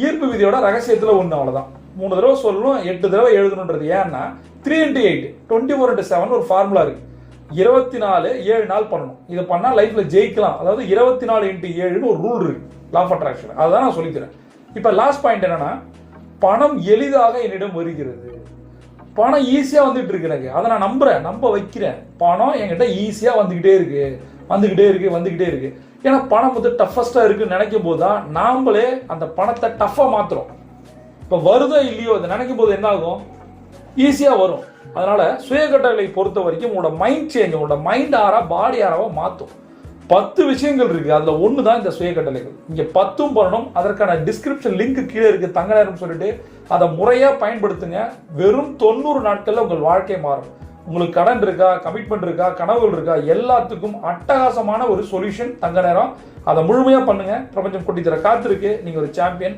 ஈர்ப்பு விதியோட ரகசியத்துல ஒண்ணு, அவ்வளவுதான். 3 தடவை சொல்லணும், 8 தடவை எழுதணுன்றது. ஏன்னா 3x8 24/7 ஒரு ஃபார்முலா இருக்கு. 24 7 நாள் பண்ணணும். இதை பண்ணா லைஃப்ல ஜெயிக்கலாம். அதாவது 24x7 ஒரு ரூல் இருக்கு, லா ஆஃப் அட்ராக்ஷன். அதான் நான் சொல்லிக்கிறேன். இப்ப லாஸ்ட் பாயிண்ட் என்னன்னா, பணம் எளிதாக என்னிடம் வருகிறது. பணம் ஈஸியா வந்துட்டு இருக்கு எனக்கு. அதை நான் நம்ப வைக்கிறேன். பணம் என்கிட்ட ஈஸியா வந்துகிட்டே இருக்கு. ஏன்னா பணம் வந்து டஃபஸ்டா இருக்குன்னு நினைக்கும் போது தான் நாமளே அந்த பணத்தை டஃபா மாத்துறோம். இப்ப வருதோ இல்லையோ அதை நினைக்கும் போது என்ன ஆகும், ஈஸியா வரும். அதனால சுயகட்டளை பொறுத்த வரைக்கும் உங்களோட மைண்ட் சேஞ்ச், உங்களோட மைண்ட் ஆறா பாடி ஆறாவா மாத்தும். 10 விஷயங்கள் இருக்கு. அதுல ஒண்ணு தான் இந்த சுயகட்டளைகள். இங்க 10 பண்ணணும். அதற்கான டிஸ்கிரிப்ஷன் லிங்க் கீழே இருக்கு, தங்க நேரம் சொல்லிட்டு அதை முறையா பயன்படுத்துங்க. வெறும் 90 நாட்கள்ல உங்கள் வாழ்க்கை மாறும். உங்களுக்கு கடன் இருக்கா, கமிட்மெண்ட் இருக்கா, கனவுகள் இருக்கா, எல்லாத்துக்கும் அட்டகாசமான ஒரு சொல்யூஷன் தங்க நேரம். அதை முழுமையா பண்ணுங்க. பிரபஞ்சம் கொட்டி தர காத்திருக்கு. நீங்க ஒரு சாம்பியன்.